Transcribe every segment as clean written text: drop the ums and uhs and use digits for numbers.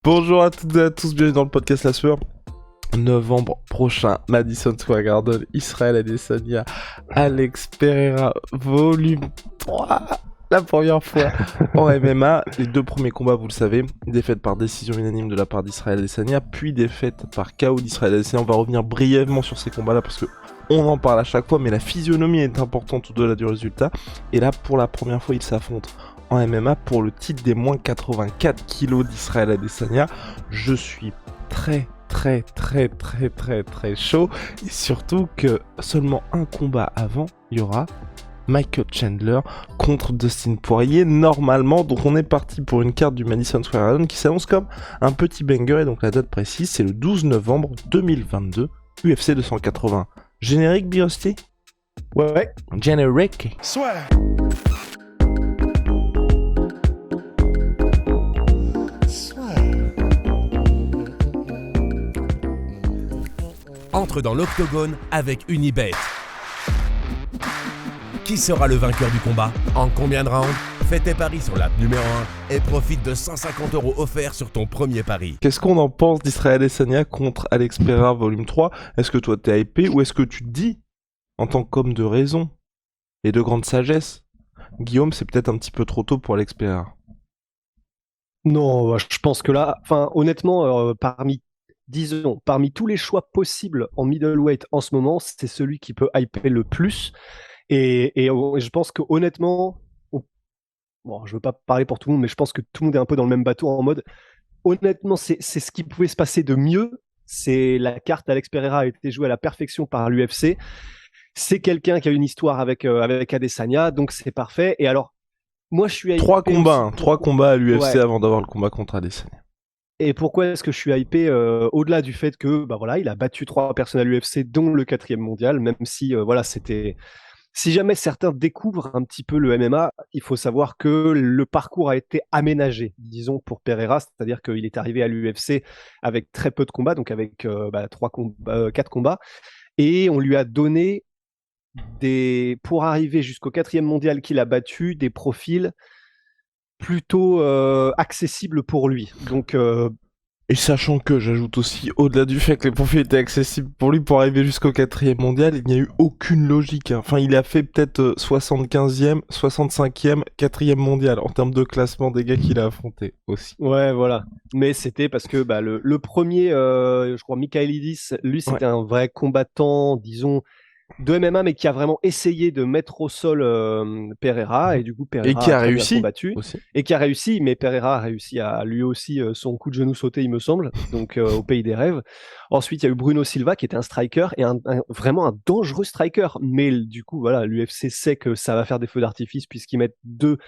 Bonjour à toutes et à tous, bienvenue dans le podcast La Sueur. Novembre prochain, Madison Square Garden, Israël Adesanya, Alex Pereira, volume 3, la première fois en MMA. Les deux premiers combats, vous le savez, défaite par décision unanime de la part d'Israël Adesanya, puis défaite par KO d'Israël Adesanya. On va revenir brièvement sur ces combats-là parce que on en parle à chaque fois, mais la physionomie est importante au-delà du résultat. Et là, pour la première fois, ils s'affrontent en MMA pour le titre des moins 84 kilos d'Israël Adesanya. Je suis très chaud, et surtout que seulement un combat avant, il y aura Michael Chandler contre Dustin Poirier normalement. Donc on est parti pour une carte du Madison Square Garden qui s'annonce comme un petit banger, et donc la date précise c'est le 12 novembre 2022, UFC 280. Générique, Birosti? Ouais. Générique. Soit. Entre dans l'octogone avec Unibet. Qui sera le vainqueur du combat? En combien de rounds? Fais tes paris sur l'app numéro 1 et profite de 150 € offerts sur ton premier pari. Qu'est-ce qu'on en pense d'Israël Adesanya contre Alex Pereira volume 3? Est-ce que toi t'es hypé, ou est-ce que tu te dis, en tant qu'homme de raison et de grande sagesse, Guillaume, c'est peut-être un petit peu trop tôt pour Alex Pereira? Non, je pense que là, honnêtement, parmi tous les choix possibles en middleweight en ce moment, c'est celui qui peut hyper le plus. Et je pense que honnêtement, bon, je veux pas parler pour tout le monde, mais je pense que tout le monde est un peu dans le même bateau en mode, honnêtement, c'est ce qui pouvait se passer de mieux. C'est la carte Alex Pereira a été jouée à la perfection par l'UFC. C'est quelqu'un qui a une histoire avec Adesanya, donc c'est parfait. Et alors, moi, je suis hypé Trois combats à l'UFC Ouais. avant d'avoir le combat contre Adesanya. Et pourquoi est-ce que je suis hypé au-delà du fait que bah voilà, il a battu 3 personnes à l'UFC, dont le 4e mondial, même si voilà, c'était. Si jamais certains découvrent un petit peu le MMA, il faut savoir que le parcours a été aménagé, disons, pour Pereira, c'est-à-dire qu'il est arrivé à l'UFC avec très peu de combats, donc avec 4 combats, et on lui a donné pour arriver jusqu'au 4e mondial qu'il a battu, des profils plutôt accessibles pour lui. Donc Et sachant que, j'ajoute aussi, au-delà du fait que les profils étaient accessibles pour lui pour arriver jusqu'au 4e mondial, il n'y a eu aucune logique. Enfin, il a fait peut-être 75e, 65e, 4e mondial en termes de classement des gars qu'il a affrontés aussi. ouais, voilà. Mais c'était parce que le premier, je crois, Michailidis, lui, c'était un vrai combattant, disons, de MMA, mais qui a vraiment essayé de mettre au sol Pereira, et du coup, Et Pereira qui a a très bien réussi combattu, aussi. et qui a réussi, mais Pereira a réussi à lui aussi son coup de genou sauté, il me semble, donc au pays des rêves. Ensuite, il y a eu Bruno Silva, qui était un striker, et vraiment un dangereux striker, mais du coup, voilà, l'UFC sait que ça va faire des feux d'artifice, puisqu'ils mettent deux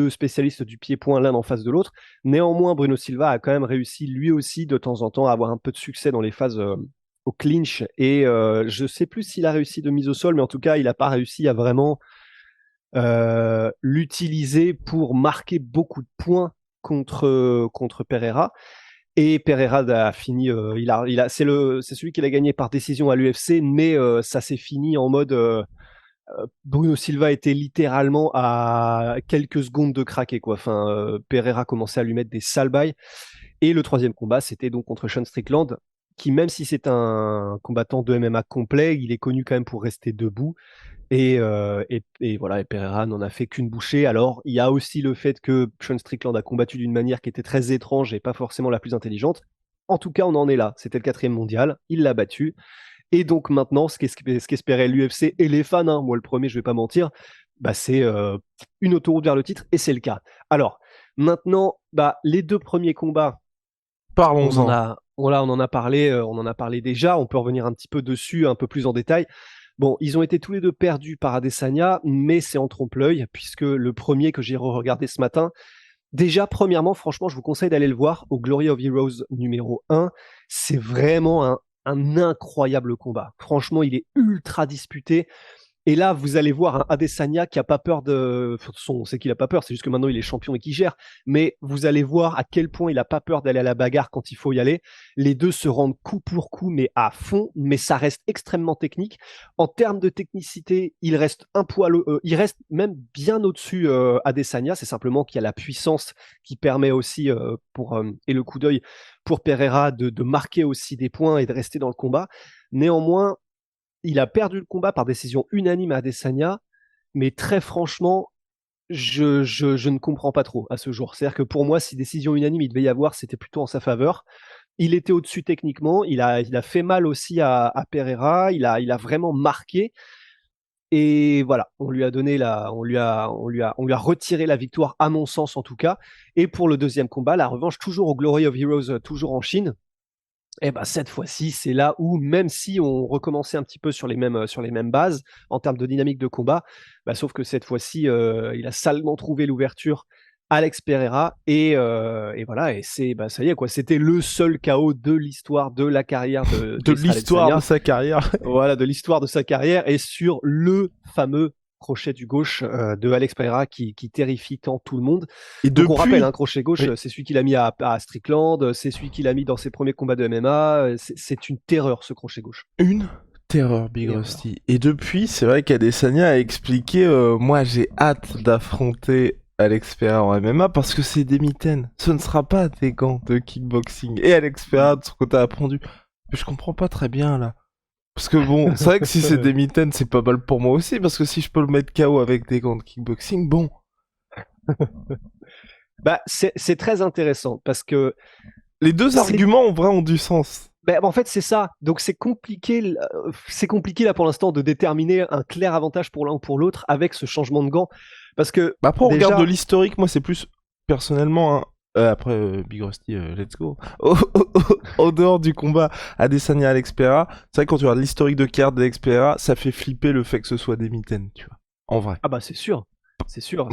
spécialistes du pied-point l'un en face de l'autre. Néanmoins, Bruno Silva a quand même réussi lui aussi de temps en temps à avoir un peu de succès dans les phases au clinch, et je sais plus s'il a réussi de mise au sol, mais en tout cas, il n'a pas réussi à vraiment l'utiliser pour marquer beaucoup de points contre Pereira. Et Pereira a fini, c'est celui qui l'a gagné par décision à l'UFC, mais ça s'est fini en mode Bruno Silva était littéralement à quelques secondes de craquer, quoi. Enfin, Pereira commençait à lui mettre des sales bails. Et le 3e combat, c'était donc contre Sean Strickland, qui, même si c'est un combattant de MMA complet, il est connu quand même pour rester debout. Et voilà, et Pereira n'en a fait qu'une bouchée. Alors, il y a aussi le fait que Sean Strickland a combattu d'une manière qui était très étrange et pas forcément la plus intelligente. En tout cas, on en est là. C'était le 4e mondial, il l'a battu. Et donc maintenant, ce qu'espérait l'UFC et les fans, hein, moi le premier, je vais pas mentir, bah c'est une autoroute vers le titre, et c'est le cas. Alors, maintenant, les 2 premiers combats, Parlons-en. on en a parlé, on en a parlé déjà, on peut revenir un petit peu dessus, un peu plus en détail. Bon, ils ont été tous les 2 perdus par Adesanya, mais c'est en trompe-l'œil, puisque le premier que j'ai re-regardé ce matin, déjà, premièrement, franchement, je vous conseille d'aller le voir au Glory of Heroes numéro 1. C'est vraiment un incroyable combat. Franchement, il est ultra disputé. Et là, vous allez voir un Adesanya qui a pas peur de. Enfin, on sait qu'il a pas peur, c'est juste que maintenant il est champion et qu'il gère. Mais vous allez voir à quel point il a pas peur d'aller à la bagarre quand il faut y aller. Les deux se rendent coup pour coup, mais à fond. Mais ça reste extrêmement technique. En termes de technicité, il reste un poil, il reste même bien au-dessus Adesanya. C'est simplement qu'il y a la puissance qui permet aussi et le coup d'œil pour Pereira de marquer aussi des points et de rester dans le combat. Néanmoins, il a perdu le combat par décision unanime à Adesanya, mais très franchement, je ne comprends pas trop à ce jour. C'est-à-dire que pour moi, si décision unanime il devait y avoir, c'était plutôt en sa faveur. Il était au-dessus techniquement, il a fait mal aussi à Pereira, il a vraiment marqué. Et voilà, on lui a retiré la victoire, à mon sens en tout cas. Et pour le deuxième combat, la revanche toujours au Glory of Heroes, toujours en Chine. Et ben cette fois-ci, c'est là où, même si on recommençait un petit peu sur les mêmes bases en termes de dynamique de combat, bah, sauf que cette fois-ci, il a salement trouvé l'ouverture, Alex Pereira, et voilà, et ça y est quoi, c'était le seul KO de l'histoire de la carrière De l'histoire de sa carrière. Voilà, de l'histoire de sa carrière, et sur le fameux crochet du gauche de Alex Pereira qui terrifie tant tout le monde. Et Donc depuis... on rappelle, crochet gauche, Oui. c'est celui qu'il a mis à Strickland, c'est celui qu'il a mis dans ses premiers combats de MMA, c'est une terreur ce crochet gauche. Une terreur, Big Rusty. Et depuis, c'est vrai qu'Adesanya a expliqué moi j'ai hâte d'affronter Alex Pereira en MMA parce que c'est des mitaines. Ce ne sera pas des gants de kickboxing. Et Alex Pereira, de son côté, a répondu. Mais je comprends pas très bien là. Parce que bon, c'est vrai que si c'est des mitaines, c'est pas mal pour moi aussi, parce que si je peux le mettre KO avec des gants de kickboxing, bon. Bah, c'est très intéressant, parce que les deux arguments en vrai ont du sens. Ben, en fait, c'est ça. Donc, c'est compliqué là pour l'instant de déterminer un clair avantage pour l'un ou pour l'autre avec ce changement de gants. Parce que. Bah après, on regarde de l'historique, moi, c'est plus personnellement. Hein, après, Big Rusty, let's go. Au dehors du combat Adesanya Alex Pereira, c'est vrai que quand tu regardes l'historique de carte d'Alex Pereira, ça fait flipper le fait que ce soit des mitaines, tu vois. En vrai. Ah bah, c'est sûr. C'est sûr.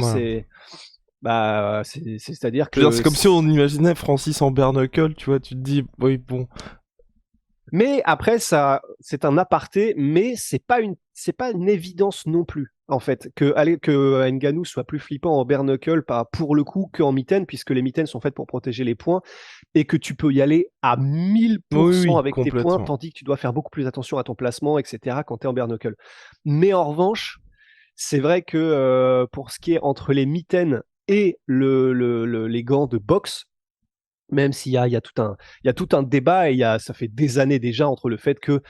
Voilà. C'est-à-dire que. C'est comme si on imaginait Francis en bare knuckle, tu vois, tu te dis, oui, bon. Mais après, ça, c'est un aparté, mais c'est pas une évidence non plus, en fait, que Ngannou soit plus flippant en bare knuckle, pour le coup, qu'en mitaine, puisque les mitaines sont faites pour protéger les poings, et que tu peux y aller à 1000% avec tes poings, tandis que tu dois faire beaucoup plus attention à ton placement, etc., quand tu es en bare knuckle. Mais en revanche, c'est vrai que pour ce qui est entre les mitaines et les gants de boxe, même s'il y a tout un débat, et ça fait des années déjà entre le fait que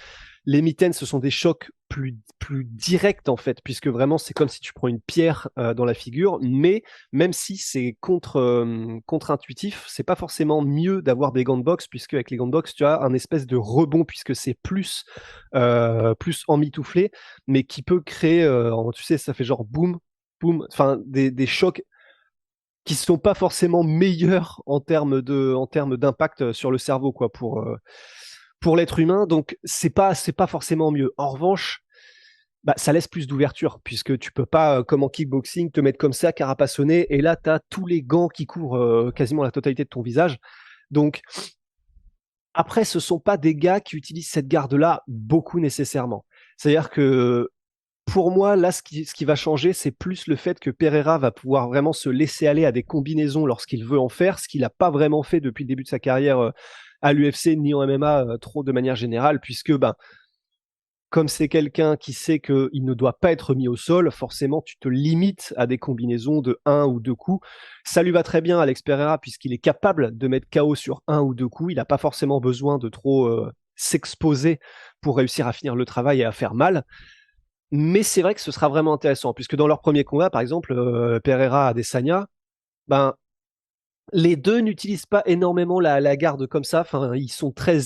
les mitaines, ce sont des chocs plus directs en fait, puisque vraiment c'est comme si tu prends une pierre dans la figure, mais même si c'est contre-intuitif, c'est pas forcément mieux d'avoir des gants de boxe, puisque avec les gants de boxe, tu as un espèce de rebond, puisque c'est plus emmitouflé, mais qui peut créer, tu sais, ça fait genre boum, boum, enfin des chocs qui sont pas forcément meilleurs en termes d'impact sur le cerveau, quoi, pour l'être humain. Donc c'est pas forcément mieux. En revanche, bah, ça laisse plus d'ouverture, puisque tu peux pas, comme en kickboxing, te mettre comme ça, carapassonné, et là tu as tous les gants qui couvrent quasiment la totalité de ton visage. Donc après, ce sont pas des gars qui utilisent cette garde-là beaucoup nécessairement. C'est-à-dire que pour moi, là, ce qui va changer, c'est plus le fait que Pereira va pouvoir vraiment se laisser aller à des combinaisons lorsqu'il veut en faire, ce qu'il n'a pas vraiment fait depuis le début de sa carrière à l'UFC ni en MMA trop de manière générale, puisque comme c'est quelqu'un qui sait qu'il ne doit pas être mis au sol, forcément tu te limites à des combinaisons de 1 ou 2 coups. Ça lui va très bien, Alex Pereira, puisqu'il est capable de mettre KO sur 1 ou 2 coups. Il n'a pas forcément besoin de trop s'exposer pour réussir à finir le travail et à faire mal. Mais c'est vrai que ce sera vraiment intéressant, puisque dans leur premier combat, par exemple, Pereira Adesanya, les deux n'utilisent pas énormément la garde comme ça. Enfin, ils sont très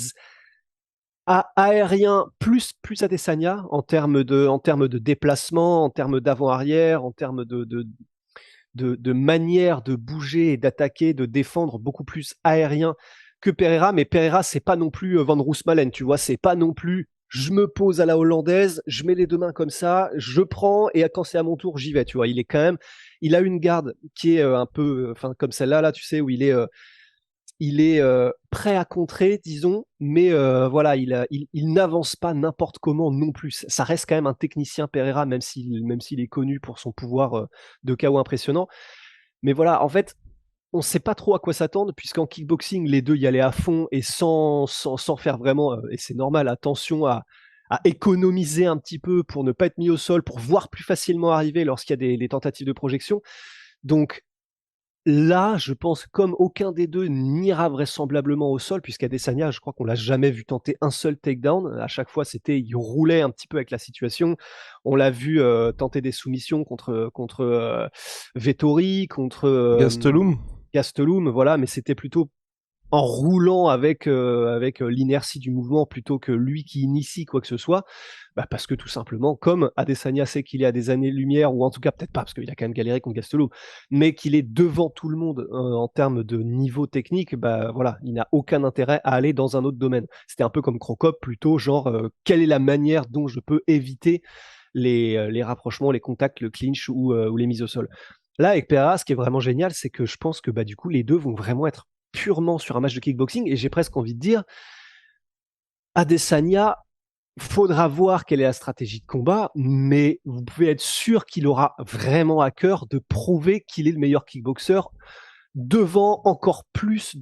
aériens, plus Adesanya en termes de déplacement, en termes d'avant-arrière, en termes de manière de bouger et d'attaquer, de défendre, beaucoup plus aérien que Pereira. Mais Pereira, c'est pas non plus Van Roosmalen, tu vois, c'est pas non plus je me pose à la hollandaise, je mets les deux mains comme ça, je prends, et quand c'est à mon tour, j'y vais, tu vois. Il a une garde qui est un peu, comme celle-là, là, tu sais, où il est il est prêt à contrer, disons, mais voilà, il n'avance pas n'importe comment non plus. Ça reste quand même un technicien Pereira, même s'il est connu pour son pouvoir de KO impressionnant. Mais voilà, en fait, on ne sait pas trop à quoi s'attendre, puisqu'en kickboxing, les deux y allaient à fond et sans faire vraiment, et c'est normal, attention à économiser un petit peu pour ne pas être mis au sol, pour voir plus facilement arriver lorsqu'il y a des tentatives de projection. Donc là, je pense, comme aucun des deux n'ira vraisemblablement au sol, puisqu'Adesanya, je crois qu'on l'a jamais vu tenter un seul takedown. À chaque fois, il roulait un petit peu avec la situation. On l'a vu tenter des soumissions contre Vettori, contre Gastelum, voilà, mais c'était plutôt en roulant avec l'inertie du mouvement plutôt que lui qui initie quoi que ce soit. Parce que tout simplement, comme Adesanya sait qu'il est à des années-lumière, ou en tout cas peut-être pas, parce qu'il a quand même galéré contre Gastelum, mais qu'il est devant tout le monde en termes de niveau technique, voilà, il n'a aucun intérêt à aller dans un autre domaine. C'était un peu comme Crocop, plutôt genre, quelle est la manière dont je peux éviter les rapprochements, les contacts, le clinch ou les mises au sol. Là, avec Pereira, ce qui est vraiment génial, c'est que je pense que du coup, les deux vont vraiment être purement sur un match de kickboxing, et j'ai presque envie de dire, Adesanya, faudra voir quelle est la stratégie de combat, mais vous pouvez être sûr qu'il aura vraiment à cœur de prouver qu'il est le meilleur kickboxer devant encore plus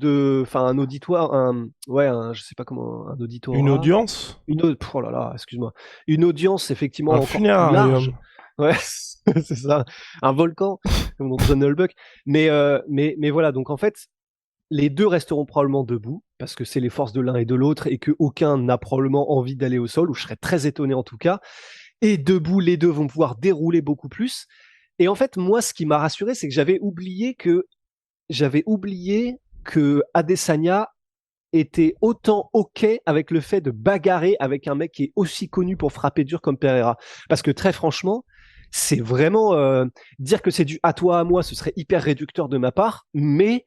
un auditoire, je sais pas comment, un auditoire. Une audience oh là là, excuse-moi. Une audience, effectivement, un encore plus funérarium. large. Ouais, c'est ça. Un volcan, comme dans John Hulbuck. Mais voilà, donc en fait, les deux resteront probablement debout, parce que c'est les forces de l'un et de l'autre, et qu'aucun n'a probablement envie d'aller au sol, ou je serais très étonné en tout cas. Et debout, les deux vont pouvoir dérouler beaucoup plus. Et en fait, moi, ce qui m'a rassuré, c'est que j'avais oublié que Adesanya était autant OK avec le fait de bagarrer avec un mec qui est aussi connu pour frapper dur comme Pereira. Parce que très franchement, c'est vraiment dire que c'est du à toi, à moi, ce serait hyper réducteur de ma part, mais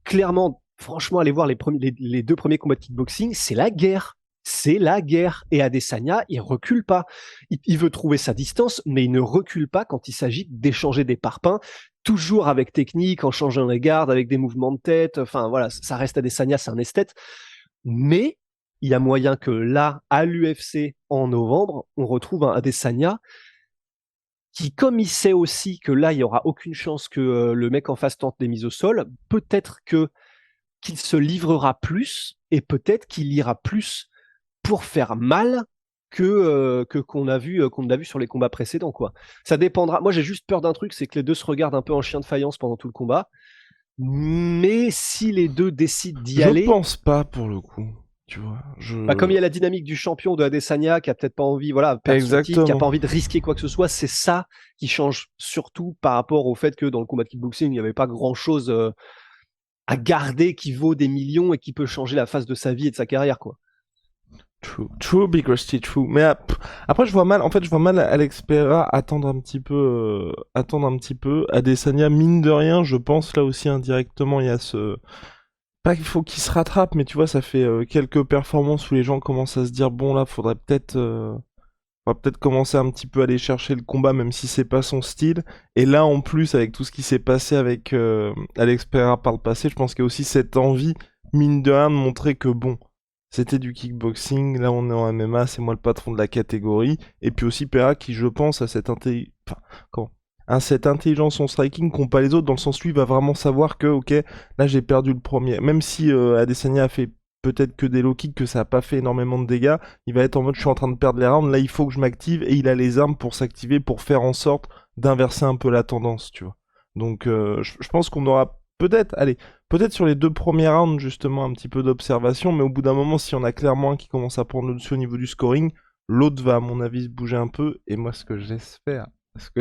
clairement, franchement, allez voir les deux premiers combats de kickboxing, c'est la guerre. C'est la guerre. Et Adesanya, il recule pas. Il veut trouver sa distance, mais il ne recule pas quand il s'agit d'échanger des parpaings, toujours avec technique, en changeant les gardes, avec des mouvements de tête. Enfin, voilà, ça reste Adesanya, c'est un esthète. Mais il y a moyen que là, à l'UFC, en novembre, on retrouve un Adesanya qui, comme il sait aussi que là, il n'y aura aucune chance que le mec en face tente des mises au sol, peut-être qu'il se livrera plus, et peut-être qu'il ira plus pour faire mal que qu'on a vu sur les combats précédents, quoi. Ça dépendra. Moi, j'ai juste peur d'un truc, c'est que les deux se regardent un peu en chien de faïence pendant tout le combat. Mais si les deux décident d'y aller, je pense pas, pour le coup. Tu vois, comme il y a la dynamique du champion de Adesanya qui a peut-être pas envie, voilà, qui a pas envie de risquer quoi que ce soit, c'est ça qui change surtout par rapport au fait que dans le combat de kickboxing, il n'y avait pas grand-chose à garder qui vaut des millions et qui peut changer la face de sa vie et de sa carrière, quoi. True, Big Rusty, true. Mais après, je vois mal Alex Pereira attendre un petit peu. Adesanya, mine de rien, je pense là aussi indirectement, il y a ce... Pas qu'il faut qu'il se rattrape, mais tu vois, ça fait quelques performances où les gens commencent à se dire, bon là, faudrait peut-être commencer un petit peu à aller chercher le combat, même si c'est pas son style. Et là, en plus, avec tout ce qui s'est passé avec Alex Pereira par le passé, je pense qu'il y a aussi cette envie, mine de rien, de montrer que bon, c'était du kickboxing, là on est en MMA, c'est moi le patron de la catégorie. Et puis aussi Pereira qui, je pense, a cette intelligence en striking qu'ont pas les autres, dans le sens lui va vraiment savoir que, ok, là j'ai perdu le premier. Même si Adesanya a fait peut-être que des low kicks, que ça a pas fait énormément de dégâts, il va être en mode je suis en train de perdre les rounds, là il faut que je m'active, et il a les armes pour s'activer, pour faire en sorte d'inverser un peu la tendance, tu vois. Donc je pense qu'on aura peut-être sur les deux premiers rounds justement un petit peu d'observation, mais au bout d'un moment, si on a clairement un qui commence à prendre le dessus au niveau du scoring, l'autre va à mon avis se bouger un peu. Et moi ce que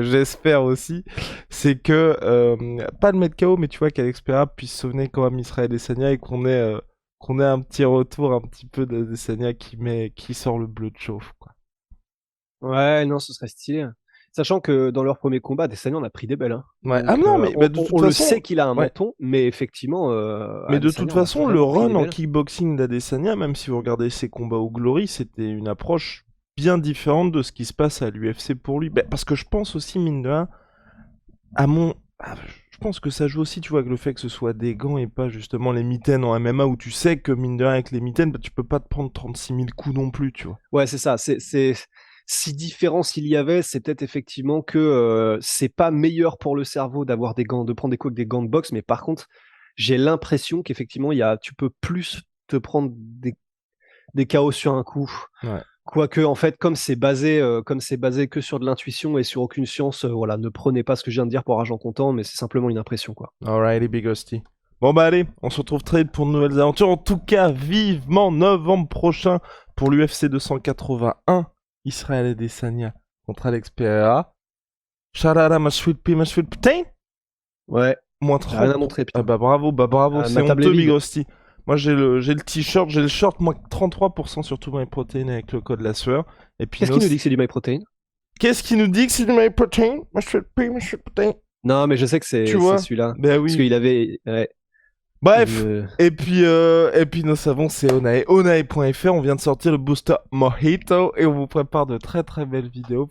j'espère aussi, c'est que pas le mettre KO, mais tu vois qu'Alex Pereira puisse sonner quand même Israël Adesanya, et qu'on ait un petit retour un petit peu d'Adesanya qui sort le bleu de chauffe, quoi. Ouais, non, ce serait stylé. Sachant que dans leur premier combat, Adesanya en a pris des belles. Hein. Ouais. Donc, non, mais de toute on façon, le sait qu'il a un ouais. menton, mais effectivement. Mais de Adesanya toute façon, en a le vraiment pris run des en belles. kickboxing d'Adesanya, même si vous regardez ses combats au Glory, c'était une approche bien différente de ce qui se passe à l'UFC pour lui. Parce que je pense aussi, mine de rien, Je pense que ça joue aussi, tu vois, avec le fait que ce soit des gants et pas justement les mitaines en MMA où tu sais que mine de rien avec les mitaines, bah, tu peux pas te prendre 36 000 coups non plus, tu vois. Ouais, c'est ça. Si différence il y avait, c'est peut-être effectivement que c'est pas meilleur pour le cerveau d'avoir des gants, de prendre des coups avec des gants de boxe, mais par contre, j'ai l'impression qu'effectivement, tu peux plus te prendre des KO sur un coup. Ouais. Quoique, en fait, comme c'est basé que sur de l'intuition et sur aucune science, voilà, ne prenez pas ce que je viens de dire pour argent comptant, mais c'est simplement une impression, quoi. Alrighty, Big Hostie. Bon bah allez, on se retrouve très vite pour de nouvelles aventures. En tout cas, vivement novembre prochain pour l'UFC 281. Israël Adesanya contre Alex Pereira. Shout out à ma sweet pea, ma sweet protein. Ouais, Moins j'ai rien à 30. montrer, Ah putain. bah bravo, c'est Ma table est honteux, Big vide. Hostie. Moi j'ai le t-shirt, j'ai le short, moi 33% sur tout my protein avec le code la sueur. Et puis Qu'est-ce qui nous dit que c'est du MyProtein? Qu'est-ce qui nous dit que c'est du my protein? Ma sweet pea, ma sweet protein. Non, mais je sais que Tu c'est vois? celui-là. Ben Parce oui. qu'il avait. Ouais, Bref. une- Et puis nous savons c'est Onae, onae.fr, on vient de sortir le booster Mojito et on vous prépare de très très belles vidéos.